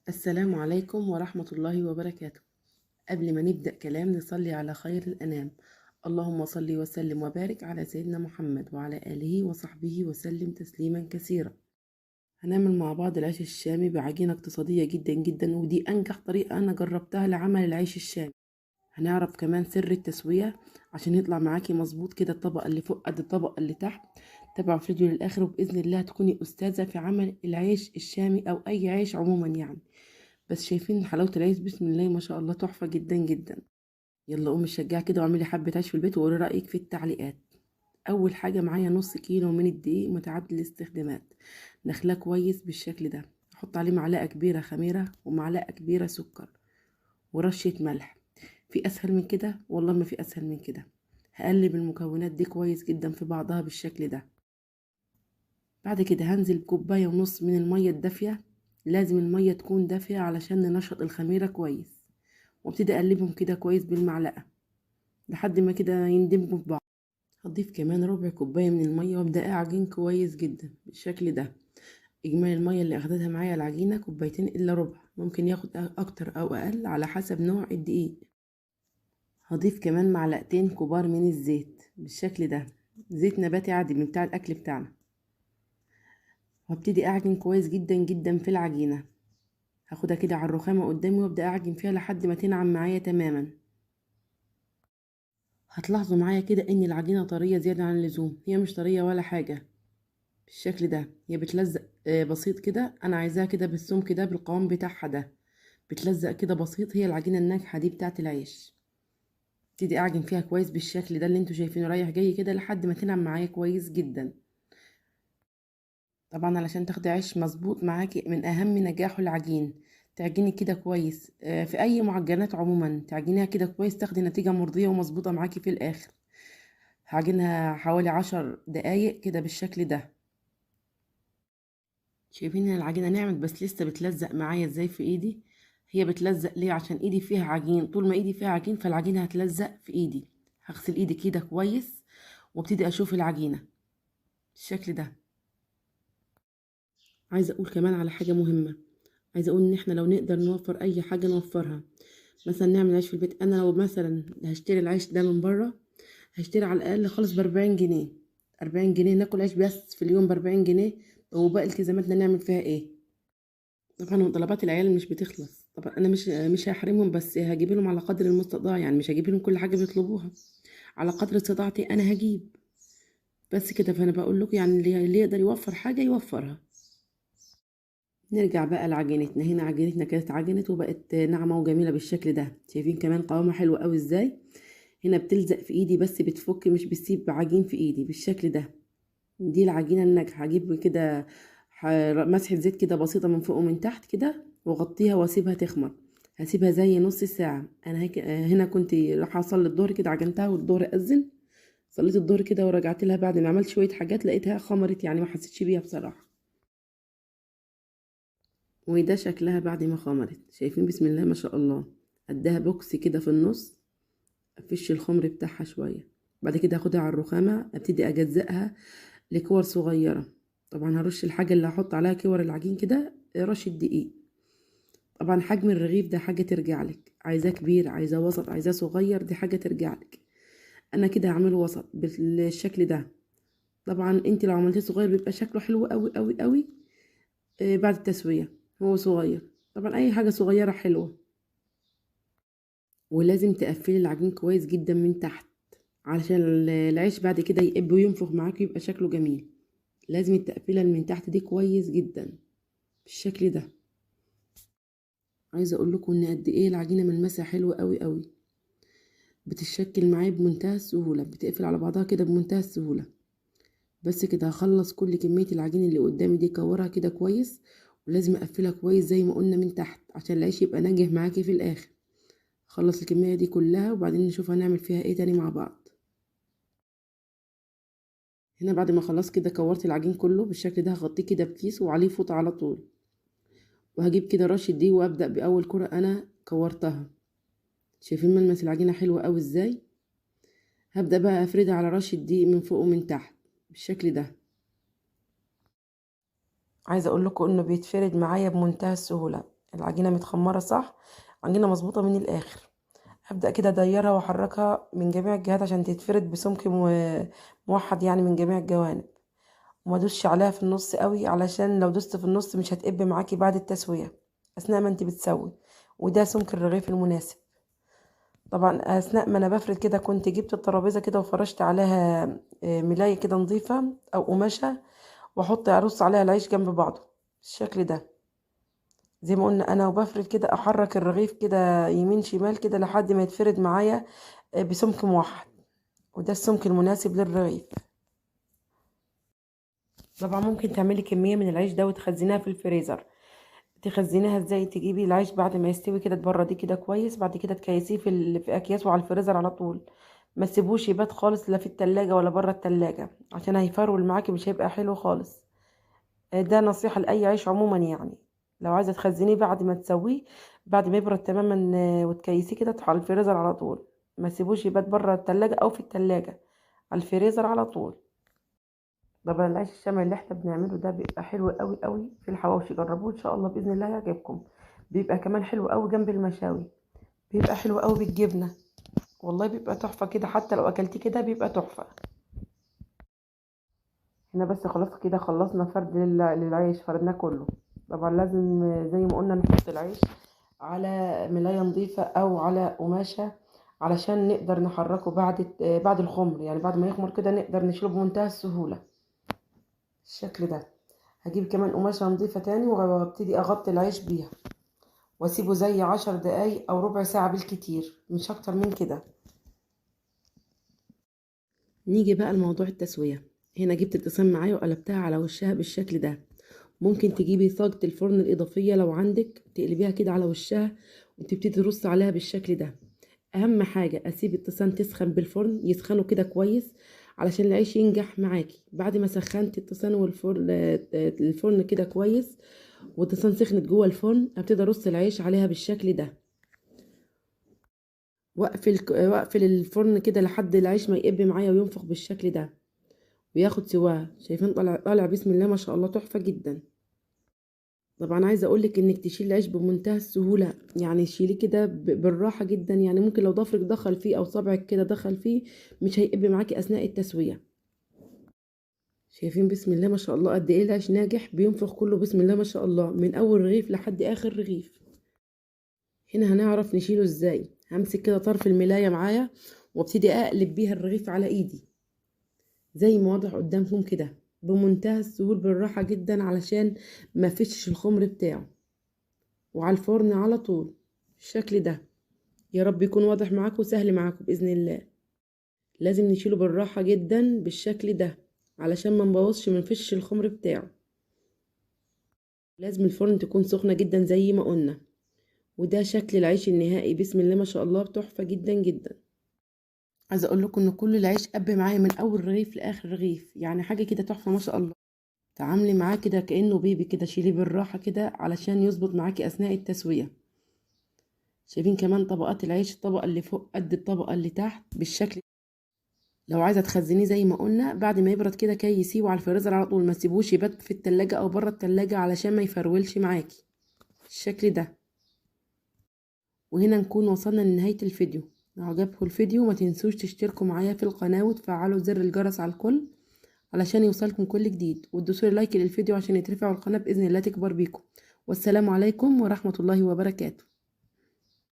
السلام عليكم ورحمة الله وبركاته. قبل ما نبدأ كلام نصلي على خير الأنام. اللهم صل وسلم وبارك على سيدنا محمد وعلى آله وصحبه وسلم تسليما كثيرا. هنعمل مع بعض العيش الشامي بعجينة اقتصادية جدا جدا، ودي أنجح طريقة أنا جربتها لعمل العيش الشامي. هنعرف كمان سر التسوية عشان يطلع معاكي مظبوط كده، الطبقة اللي فوق قد الطبقة اللي تحت. تابعوا الفيديو للآخر وبإذن الله تكوني أستاذة في عمل العيش الشامي أو أي عيش عموما يعني. بس شايفين حلاوة العيش؟ بسم الله ما شاء الله، تحفة جدا جدا. يلا قومي شجعي كده واعملي حبة عيش في البيت وقولي رأيك في التعليقات. أول حاجة معايا نص كيلو من الدقيق متعدد الاستخدامات، نخلاه كويس بالشكل ده. احط عليه معلقة كبيرة خميرة ومعلقة كبيرة سكر ورشة ملح. في أسهل من كده؟ والله ما في أسهل من كده. هقلب المكونات دي كويس جدا في بعضها بالشكل ده. بعد كده هنزل بكوباية ونص من المية الدافية، لازم المية تكون دافية علشان ننشط الخميرة كويس. وابتدي اقلبهم كده كويس بالمعلقه لحد ما كده يندمجوا في بعض. هضيف كمان ربع كوبايه من الميه وابدا اعجن كويس جدا بالشكل ده. اجمالي الميه اللي اخدتها معايا العجينه كوبايتين الا ربع، ممكن ياخد اكتر او اقل على حسب نوع الدقيق. هضيف كمان معلقتين كبار من الزيت بالشكل ده، زيت نباتي عادي من بتاع الاكل بتاعنا. وابتدي اعجن كويس جدا جدا في العجينه. هاخدها كده على الرخامه قدامي وابدا اعجن فيها لحد ما تنعم معايا تماما. هتلاحظوا معايا كده ان العجينة طرية زيادة عن اللزوم، هي مش طرية ولا حاجة بالشكل ده. هي بتلزق بسيط كده، انا عايزاها كده بالسمك ده بالقوام بتاعها ده، بتلزق كده بسيط. هي العجينة الناجحة دي بتاعت العيش. ابتدي اعجن فيها كويس بالشكل ده اللي انتوا شايفينه، رايح جاي كده لحد ما تنعم معايا كويس جدا. طبعا علشان تاخدي عيش مظبوط معاكي من اهم نجاحه العجين. تعجني كده كويس في اي معجنات عموما تعجنيها كده كويس، تاخدي نتيجة مرضية ومظبوطة معاكي في الاخر. هعجنها حوالي 10 دقايق كده بالشكل ده. شايفين ان العجينة نعمت بس لسه بتلزق معايا ازاي في ايدي؟ هي بتلزق ليه؟ عشان ايدي فيها عجين، طول ما ايدي فيها عجين فالعجينة هتلزق في ايدي. هغسل ايدي كده كويس وابتدي اشوف العجينة بالشكل ده. عايزة اقول كمان على حاجة مهمة. عايزة اقول ان احنا لو نقدر نوفر اي حاجة نوفرها. مثلا نعمل عيش في البيت. انا لو مثلا هشتري العيش ده من بره، هشتري على الاقل خالص ب40 جنيه. 40 جنيه ناكل عيش بس في اليوم ب40 جنيه. وباقي التزاماتنا نعمل فيها ايه؟ طبعا طلبات العيال مش بتخلص. طبعا انا مش هحرمهم، بس هجيب لهم على قدر المستطاع يعني، مش هجيب لهم كل حاجه بيطلبوها. على قدر استطاعتي انا هجيب بس كده. فانا بقول لكم يعني اللي يقدر يوفر حاجه يوفرها. نرجع بقى لعجينتنا. هنا عجينتنا كانت اتعجنت وبقت ناعمه وجميله بالشكل ده. شايفين كمان قوامها حلو قوي ازاي؟ هنا بتلزق في ايدي بس بتفك، مش بتسيب عجين في ايدي بالشكل ده. دي العجينه الناجحه. هجيب كده مسحه زيت كده بسيطه من فوق ومن تحت كده واغطيها واسيبها تخمر. هسيبها زي نص ساعه. انا هيك هنا كنت رايحه اصلي الظهر كده، عجنتها والظهر اذن. صليت الظهر كده ورجعت لها بعد ما عملت شويه حاجات، لقيتها خمرت يعني، ما حسيتش بيها بصراحه. وده شكلها بعد ما خمرت. شايفين؟ بسم الله ما شاء الله. اديها بوكس كده في النص، افش الخمر بتاعها شويه. بعد كده اخدها على الرخامه، ابتدي اجزئها لكور صغيره. طبعا هرش الحاجه اللي هحط عليها كور العجين كده رشه دقيق. طبعا حجم الرغيف ده حاجه ترجع لك، عايزاه كبير عايزاه وسط عايزاه صغير، دي حاجه ترجع لك. انا كده هعمله وسط بالشكل ده. طبعا انت لو عملتيه صغير بيبقى شكله حلو قوي قوي قوي بعد التسويه. هو صغير، طبعا اي حاجه صغيره حلوه. ولازم تقفلي العجين كويس جدا من تحت علشان العيش بعد كده يقب وينفخ معاكي يبقى شكله جميل. لازم التقفيله اللي من تحت دي كويس جدا بالشكل ده. عايزه اقول لكم ان قد ايه العجينه ملمسها حلو قوي قوي. بتتشكل معايا بمنتهى السهوله، بتقفل على بعضها كده بمنتهى السهوله. بس كده هخلص كل كميه العجين اللي قدامي دي، كورها كده كويس. ولازم اقفلها كويس زي ما قلنا من تحت عشان العيش يبقى ناجح معاكي في الاخر. خلص الكميه دي كلها وبعدين نشوف هنعمل فيها ايه تاني مع بعض. هنا بعد ما خلاص كده كورت العجين كله بالشكل ده، هغطيه كده بكيس وعليه فوطه على طول. وهجيب كده رشه دي وابدا باول كره انا كورتها. شايفين ملمس العجينه حلوه قوي ازاي؟ هبدا بقى افردها على رشه دقيق من فوق ومن تحت بالشكل ده. عايزه اقول لكم انه بيتفرد معايا بمنتهى السهوله. العجينة متخمرة صح، عجينة مظبوطة من الآخر. هبدأ كده أديرها وأحركها من جميع الجهات عشان تتفرد بسمك موحد يعني من جميع الجوانب. وما ادوسش عليها في النص قوي، علشان لو دوست في النص مش هتقب معاكي بعد التسوية أثناء ما انت بتسوي. وده سمك الرغيف المناسب. طبعا أثناء ما أنا بفرد كده كنت جبت الترابيزة كده وفرشت عليها ملاية كده نظيفة أو قماشة، وأحط أرص عليها العيش جنب بعضه بالشكل ده. زي ما قلنا انا وبفرد كده احرك الرغيف كده يمين شمال كده لحد ما يتفرد معايا بسمك موحد. وده السمك المناسب للرغيف. طبعا ممكن تعملي كمية من العيش ده وتخزنيها في الفريزر. تخزنيها ازاي؟ تجيبي العيش بعد ما يستوي كده تبرديه كده كويس، بعد كده تكيسيه في اكياس وعلى الفريزر على طول. ما تسيبوش يبات خالص لا في التلاجة ولا بره التلاجة، عشان هيفرول معاكي مش هيبقى حلو خالص. ده نصيحة لأي عيش عموما يعني. لو عايزة تخزنيه بعد ما تسويه، بعد ما يبرد تماما وتكيسيه كده على الفريزر على طول. ما تسيبوش يبات بره التلاجة أو في التلاجة، على الفريزر على طول. طبعا العيش الشامي اللي احنا بنعمله ده بيبقى حلو قوي قوي في الحواوشي، جربوه ان شاء الله بإذن الله يعجبكم. بيبقى كمان حلو قوي جنب المشاوي. بيبقى حلو قوي بالجبنة. والله بيبقى تحفة كده، حتى لو أكلتيه كده بيبقى تحفة. هنا بس خلاص كده خلصنا فرد للعيش، فردناه كله. طبعا لازم زي ما قلنا نحط العيش على ملاية نظيفة او على قماشة، علشان نقدر نحركه بعد الخمر، يعني بعد ما يخمر كده نقدر نشيله بمنتهى السهولة الشكل ده. هجيب كمان قماشة نظيفة تاني وابتدي اغطي العيش بيها، واسيبه زي 10 دقايق او ربع ساعة بالكتير، مش اكتر من كده. نيجي بقى لموضوع التسوية. هنا جبت التصام معايا وقلبتها على وشها بالشكل ده. ممكن تجيبي صاجة الفرن الإضافية لو عندك، تقلبيها كده على وشها وتبتدي ترص عليها بالشكل ده. أهم حاجة أسيب التصام تسخن بالفرن، يسخنوا كده كويس علشان العيش ينجح معاكي. بعد ما سخنت التصام والفرن الفرن كده كويس والتصام سخنت جوه الفرن، ابتدي ارص العيش عليها بالشكل ده. واقفل الفرن كده لحد العيش ما يقب معايا وينفخ بالشكل ده وياخد سواه. شايفين طالع بسم الله ما شاء الله تحفة جدا. طبعا عايزه اقولك انك تشيل العيش بمنتهى السهوله، يعني شيليه كده بالراحه جدا. يعني ممكن لو ضفرك دخل فيه او صبعك كده دخل فيه مش هيقب معاكي اثناء التسويه. شايفين بسم الله ما شاء الله قد ايه العيش ناجح، بينفخ كله بسم الله ما شاء الله من اول رغيف لحد اخر رغيف. هنا هنعرف نشيله ازاي. همسك كده طرف الملايه معايا وابتدي اقلب بيها الرغيف على ايدي زي ما واضح قدامكم كده، بمنتهى السهول بالراحه جدا علشان ما فيش الخمر بتاعه. وعلى الفرن على طول بالشكل ده. يا رب يكون واضح معاكم وسهل معاكم بإذن الله. لازم نشيله بالراحة جدا بالشكل ده علشان ما نبوظش منفش الخمر بتاعه. لازم الفرن تكون سخنة جدا زي ما قلنا. وده شكل العيش النهائي بسم الله ما شاء الله تحفة جدا جدا. عايزة اقول لكم ان كل العيش قب معايا من اول رغيف لاخر رغيف، يعني حاجة كده تحفة ما شاء الله. تعاملي معاه كده كأنه بيبي كده، شيليه بالراحة كده علشان يظبط معاكي اثناء التسوية. شايفين كمان طبقات العيش، الطبقة اللي فوق قد الطبقة اللي تحت بالشكل. لو عايزه تخزنيه زي ما قلنا بعد ما يبرد كده كيسيه على الفريزر على طول، ما تسيبوش يبات في التلاجة او بره التلاجة علشان ما يفرولش معاكي الشكل ده. وهنا نكون وصلنا لنهاية الفيديو. لو عجبكم الفيديو ما تنسوش تشتركوا معايا في القناة وتفعلوا زر الجرس على الكل علشان يوصلكم كل جديد، وتدوسوا لايك للفيديو عشان يترفع القناة بإذن الله تكبر بيكم. والسلام عليكم ورحمة الله وبركاته.